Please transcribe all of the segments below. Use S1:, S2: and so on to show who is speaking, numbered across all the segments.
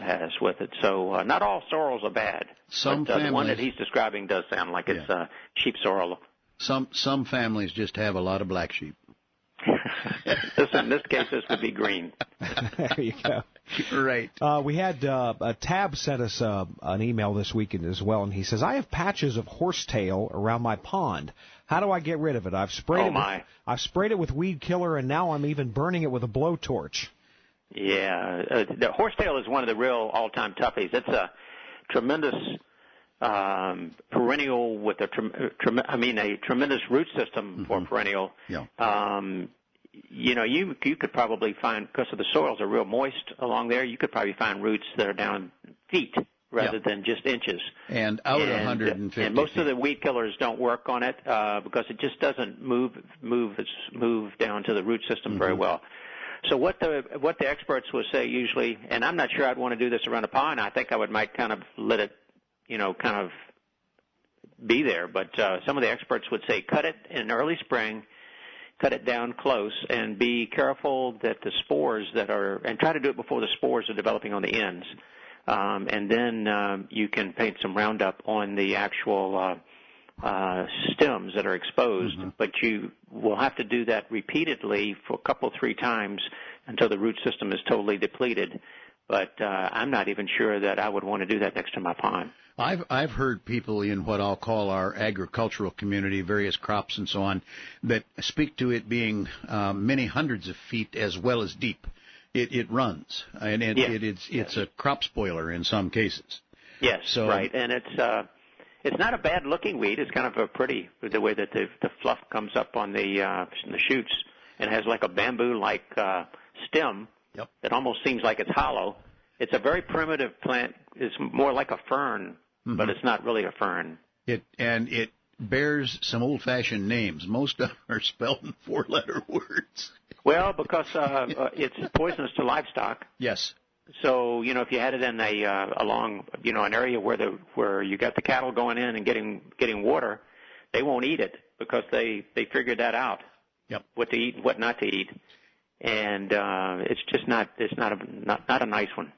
S1: has with it. So not all sorrels are bad.
S2: Some
S1: but, the one that he's describing does sound like it's sheep sorrel.
S2: Some families just have a lot of black sheep.
S1: In this case, this would be green.
S3: There you go.
S2: Right.
S3: We had Tab sent us an email this weekend as well, and he says, I have patches of horsetail around my pond. How do I get rid of it? I've sprayed I've sprayed it with weed killer, and now I'm even burning it with a blowtorch.
S1: Yeah, the horsetail is one of the real all-time toughies. It's a tremendous perennial with a tremendous root system for a perennial.
S2: Yeah.
S1: You could probably find, because the soils are real moist along there, you could probably find roots that are down feet rather than just inches.
S2: And out 150
S1: And most
S2: feet.
S1: of the weed killers don't work on it because it just doesn't move down to the root system very well. So what the experts would say usually, and I'm not sure I'd want to do this around a pond. I think I might kind of let it, kind of be there. But some of the experts would say cut it in early spring, cut it down close, and be careful that the spores and try to do it before the spores are developing on the ends. And then you can paint some Roundup on the actual stems that are exposed, but you will have to do that repeatedly for a couple, 3 times until the root system is totally depleted. But I'm not even sure that I would want to do that next to my pond.
S2: I've heard people in what I'll call our agricultural community, various crops and so on, that speak to it being many hundreds of feet as well as deep. It runs, and it's a crop spoiler in some cases.
S1: Yes,
S2: so,
S1: right, and it's not a bad looking weed. It's kind of a pretty, the way that the fluff comes up on the shoots, and has like a bamboo-like stem that almost seems like it's hollow. It's a very primitive plant. It's more like a fern, but it's not really a fern. It
S2: bears some old-fashioned names. Most of them are spelled in 4-letter words.
S1: Well, because it's poisonous to livestock.
S2: Yes.
S1: So if you had it in along an area where you got the cattle going in and getting water, they won't eat it because they figured that out.
S2: Yep.
S1: What to eat and what not to eat, and it's just not a nice one.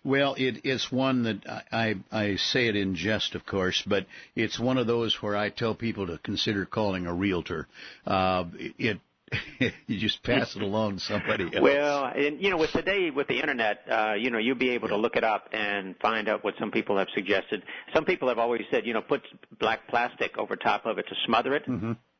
S2: Well, it's one that I say it in jest, of course, but it's one of those where I tell people to consider calling a realtor. You just pass it along to somebody else.
S1: Well, and with today with the internet, you'll be able to look it up and find out what some people have suggested. Some people have always said, put black plastic over top of it to smother it.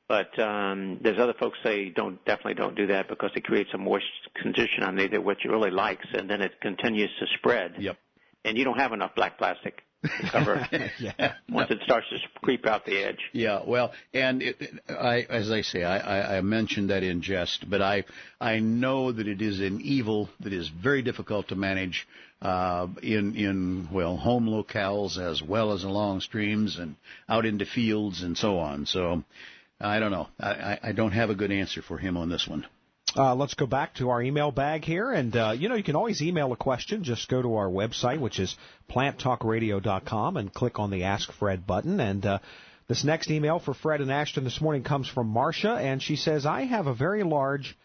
S1: But there's other folks say definitely don't do that because it creates a moist condition on there, which it really likes, and then it continues to spread.
S2: Yep.
S1: And you don't have enough black plastic to cover once it starts to creep out the edge.
S2: Yeah, well, and as I say, I mentioned that in jest, but I know that it is an evil that is very difficult to manage in home locales as well as along streams and out into fields and so on. So I don't know. I don't have a good answer for him on this one.
S3: Let's go back to our email bag here. And, you can always email a question. Just go to our website, which is planttalkradio.com, and click on the Ask Fred button. And this next email for Fred and Ashton this morning comes from Marcia, and she says, I have a very large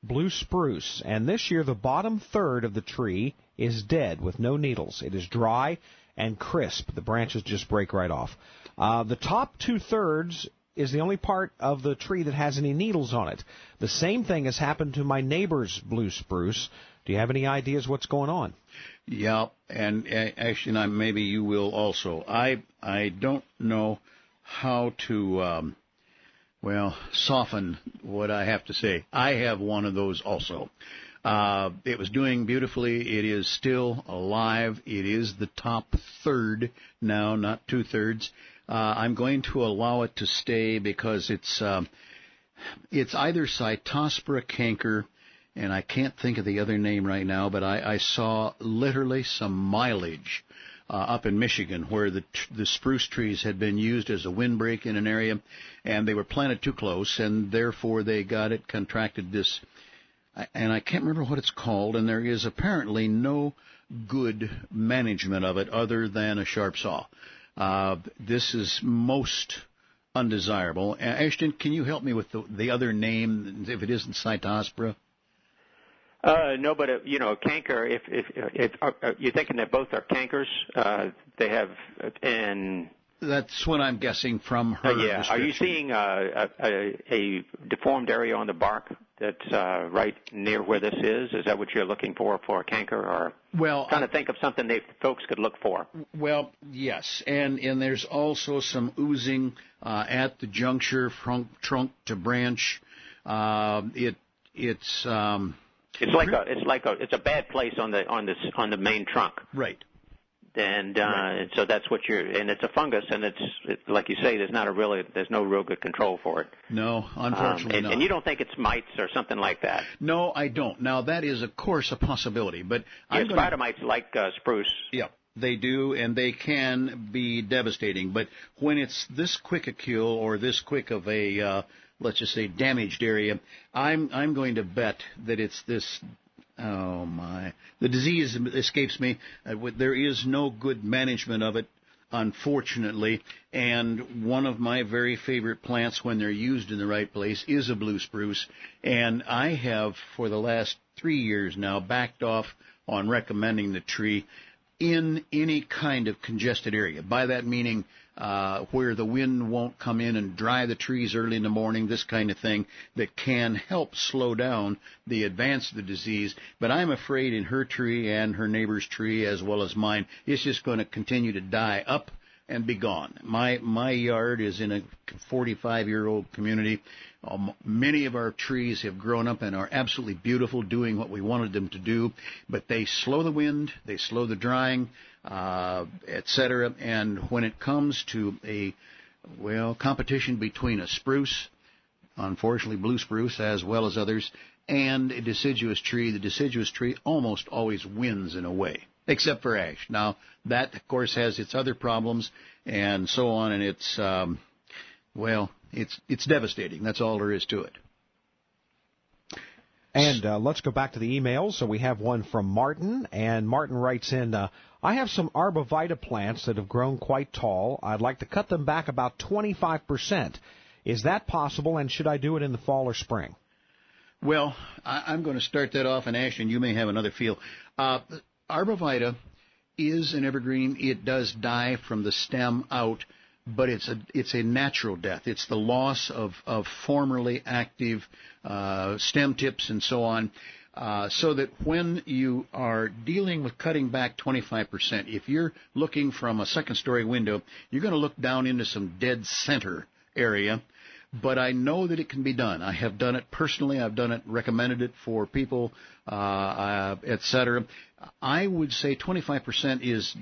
S3: blue spruce, and this year the bottom third of the tree is dead with no needles. It is dry and crisp. The branches just break right off. The top 2/3 is the only part of the tree that has any needles on it. The same thing has happened to my neighbor's blue spruce. Do you have any ideas what's going on?
S2: Yeah, and actually, maybe you will also. I don't know how to, soften what I have to say. I have one of those also. It was doing beautifully. It is still alive. It is the top third now, not 2/3. I'm going to allow it to stay because it's either Cytospora canker, and I can't think of the other name right now, but I saw literally some mileage up in Michigan where the spruce trees had been used as a windbreak in an area, and they were planted too close, and therefore they contracted this, and I can't remember what it's called, and there is apparently no good management of it other than a sharp saw. This is most undesirable. Ashton, can you help me with the other name, if it isn't Cytospora?
S1: No, but canker. If you're thinking that both are cankers, they have and.
S2: That's what I'm guessing from her
S1: yeah.
S2: description.
S1: Are you seeing a deformed area on the bark that's right near where this is? Is that what you're looking for a canker? Or trying to think of something that folks could look for.
S2: Well, yes, and there's also some oozing at the juncture from trunk to branch. It's a bad place on the main trunk. Right.
S1: And so that's what and it's a fungus, and it's like you say, there's no real good control for it.
S2: No, unfortunately not.
S1: And you don't think it's mites or something like that?
S2: No, I don't. Now that is, of course, a possibility, but
S1: spider mites like spruce.
S2: Yeah, they do, and they can be devastating. But when it's this quick a kill or this quick of a let's just say damaged area, I'm going to bet that it's this. Oh, my. The disease escapes me. There is no good management of it, unfortunately. And one of my very favorite plants when they're used in the right place is a blue spruce. And I have, for the last 3 years now, backed off on recommending the tree in any kind of congested area. By that meaning where the wind won't come in and dry the trees early in the morning, this kind of thing that can help slow down the advance of the disease. But I'm afraid in her tree and her neighbor's tree as well as mine, it's just going to continue to die up and be gone. My yard is in a 45-year-old community. Many of our trees have grown up and are absolutely beautiful, doing what we wanted them to do, but they slow the wind, they slow the drying, etc. And when it comes to competition between a spruce, unfortunately blue spruce as well as others, and a deciduous tree, the deciduous tree almost always wins in a way, except for ash. Now, that, of course, has its other problems and so on, and it's devastating. That's all there is to it.
S3: And let's go back to the emails. So we have one from Martin, and Martin writes in, I have some arborvitae plants that have grown quite tall. I'd like to cut them back about 25%. Is that possible, and should I do it in the fall or spring?
S2: Well, I'm going to start that off, and Ashton, you may have another feel. Arborvitae is an evergreen. It does die from the stem out, but it's a natural death. It's the loss of formerly active stem tips and so on, so that when you are dealing with cutting back 25%, if you're looking from a second-story window, you're going to look down into some dead center area. But I know that it can be done. I have done it personally. I've done it, recommended it for people, etc. I would say 25% is.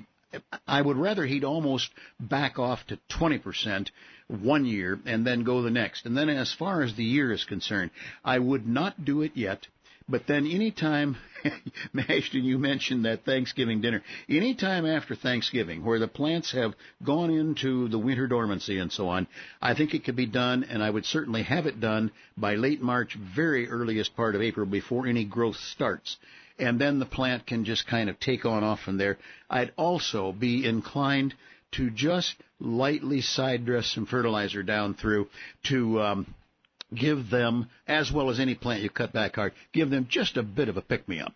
S2: I would rather he'd almost back off to 20% 1 year and then go the next. And then as far as the year is concerned, I would not do it yet. But then anytime, Ashton, you mentioned that Thanksgiving dinner, anytime after Thanksgiving where the plants have gone into the winter dormancy and so on, I think it could be done, and I would certainly have it done by late March, very earliest part of April, before any growth starts. And then the plant can just kind of take on off from there. I'd also be inclined to just lightly side dress some fertilizer down through to give them, as well as any plant you cut back hard, give them just a bit of a pick-me-up.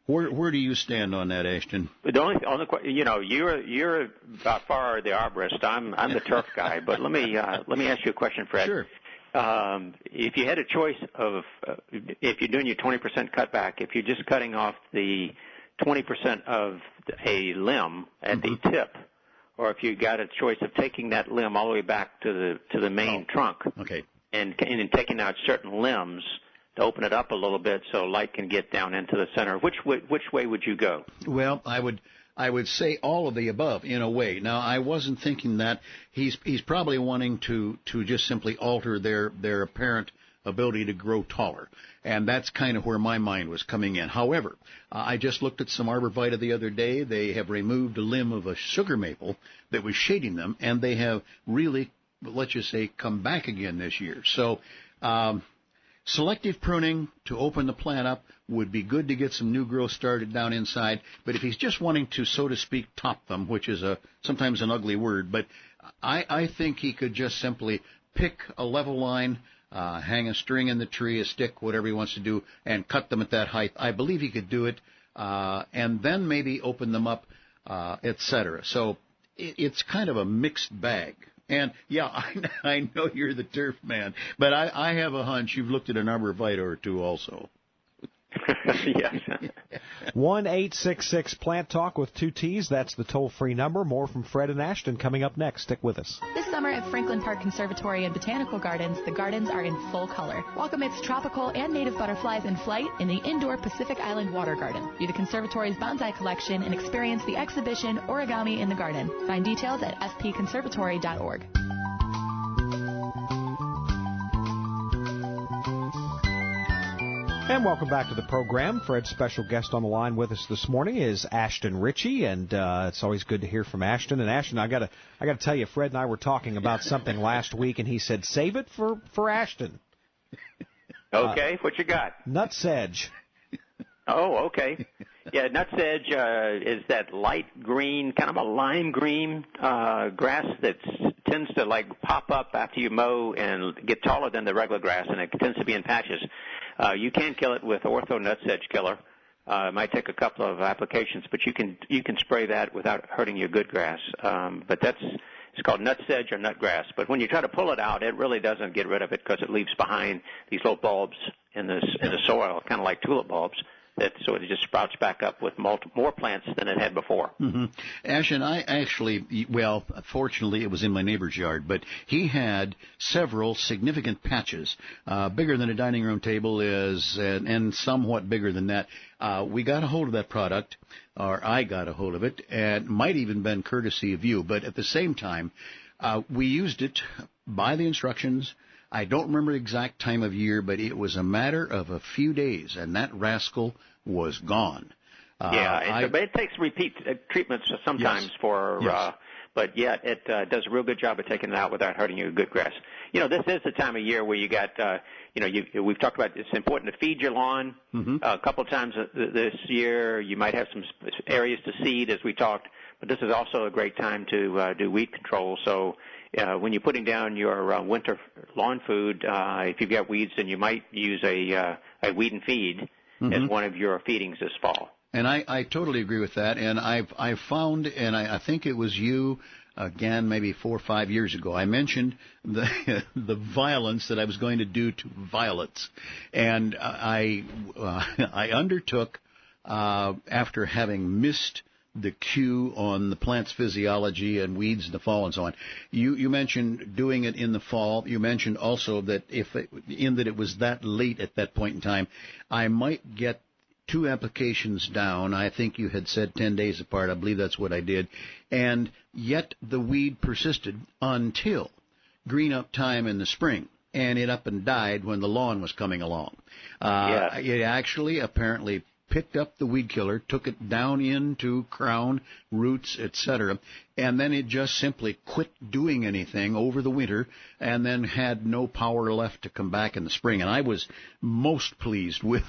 S2: Where do you stand on that, Ashton? You're
S1: by far the arborist. I'm the turf guy. But let me ask you a question, Fred.
S2: Sure.
S1: If you had a choice of, if you're doing your 20% cutback, if you're just cutting off the 20% of a limb at the tip, or if you got a choice of taking that limb all the way back to the main trunk,
S2: okay,
S1: and taking out certain limbs to open it up a little bit so light can get down into the center, which way would you go?
S2: Well, I would say all of the above in a way. Now, I wasn't thinking that. He's probably wanting to just simply alter their apparent ability to grow taller. And that's kind of where my mind was coming in. However, I just looked at some arborvitae the other day. They have removed a limb of a sugar maple that was shading them, and they have really, let's just say, come back again this year. So selective pruning to open the plant up would be good to get some new growth started down inside. But if he's just wanting to, so to speak, top them, which is sometimes an ugly word, but I think he could just simply pick a level line, hang a string in the tree, a stick, whatever he wants to do, and cut them at that height. I believe he could do it, and then maybe open them up, etc. So it's kind of a mixed bag. And, yeah, I know you're the turf man, but I have a hunch you've looked at an arborvitae or two also.
S1: Yes.
S3: 1-866-PLANT TALK with 2 T's. That's the toll-free number. More from Fred and Ashton coming up next. Stick with us.
S4: This summer at Franklin Park Conservatory and Botanical Gardens, the gardens are in full color. Walk amidst tropical and native butterflies in flight in the indoor Pacific Island Water Garden. View the conservatory's bonsai collection and experience the exhibition Origami in the Garden. Find details at fpconservatory.org.
S3: And welcome back to the program. Fred's special guest on the line with us this morning is Ashton Ritchie, and it's always good to hear from Ashton. And Ashton, I gotta tell you, Fred and I were talking about something last week, and he said save it for Ashton.
S1: Okay, what you got?
S3: Nutsedge.
S1: Oh, okay. Yeah, nutsedge is that light green, kind of a lime green grass that tends to like pop up after you mow and get taller than the regular grass, and it tends to be in patches. You can kill it with ortho nutsedge killer. It might take a couple of applications, but you can spray that without hurting your good grass. But it's called nutsedge or nutgrass. But when you try to pull it out, it really doesn't get rid of it because it leaves behind these little bulbs in the soil, kind of like tulip bulbs. So it just sprouts back up with more plants than it had before.
S2: Mm-hmm. Ashton, I actually, well, fortunately it was in my neighbor's yard, but he had several significant patches, bigger than a dining room table is, and somewhat bigger than that. We got a hold of that product, or I got a hold of it, and might even been courtesy of you, but at the same time, we used it by the instructions. I don't remember the exact time of year, but it was a matter of a few days, and that rascal was gone.
S1: It takes repeat treatments sometimes but yeah, it does a real good job of taking it out without hurting your good grass. This is the time of year where you got, we've talked about it's important to feed your lawn.
S2: Mm-hmm.
S1: A couple of times this year. You might have some areas to seed, as we talked, but this is also a great time to do weed control. So when you're putting down your winter lawn food, if you've got weeds, then you might use a weed and feed as one of your feedings this fall.
S2: And I totally agree with that. And I've found, and I think it was you, again, maybe 4 or 5 years ago, I mentioned the violence that I was going to do to violets. And I undertook, after having missed the cue on the plant's physiology and weeds in the fall and so on. You mentioned doing it in the fall. You mentioned also that it was that late at that point in time, I might get 2 applications down. I think you had said 10 days apart. I believe that's what I did. And yet the weed persisted until green up time in the spring. And it up and died when the lawn was coming along. It actually apparently picked up the weed killer, took it down into crown, roots, etc., and then it just simply quit doing anything over the winter and then had no power left to come back in the spring. And I was most pleased with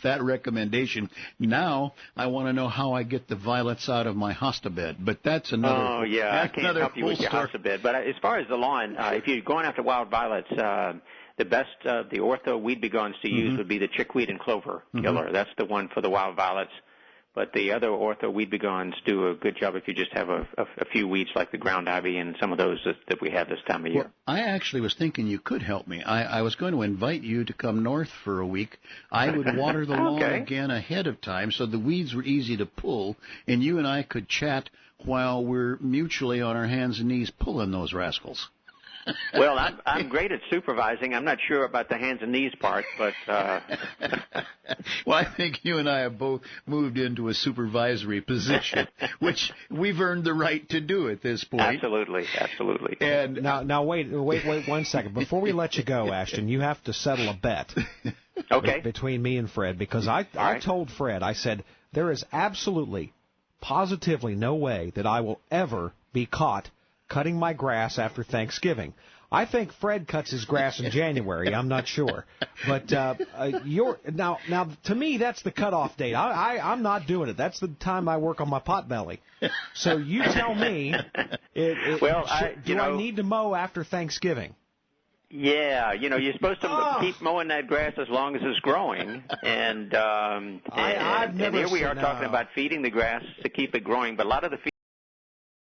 S2: that recommendation. Now I want to know how I get the violets out of my hosta bed, but that's another.
S1: Oh, yeah, I can't help you with your hosta bed. But as far as the lawn, if you're going after wild violets, the best of the ortho weed begons to use would be the chickweed and clover killer. That's the one for the wild violets. But the other ortho weed begons do a good job if you just have a few weeds like the ground ivy and some of those that we have this time of year.
S2: Well, I actually was thinking you could help me. I was going to invite you to come north for a week. I would water the lawn again ahead of time so the weeds were easy to pull, and you and I could chat while we're mutually on our hands and knees pulling those rascals.
S1: Well, I'm great at supervising. I'm not sure about the hands and knees part, but
S2: well, I think you and I have both moved into a supervisory position, which we've earned the right to do at this point.
S1: Absolutely.
S3: And now wait 1 second. Before we let you go, Ashton, you have to settle a bet.
S1: Okay.
S3: Between me and Fred, because I told Fred, I said, there is absolutely, positively no way that I will ever be caught cutting my grass after Thanksgiving. I think Fred cuts his grass in January. I'm not sure, but now to me that's the cutoff date. I'm not doing it. That's the time I work on my potbelly. So you tell me. Do I need to mow after Thanksgiving?
S1: Yeah, you're supposed to keep mowing that grass as long as it's growing, and
S3: I've never
S1: here we are
S3: seen
S1: talking about feeding the grass to keep it growing, but a lot of the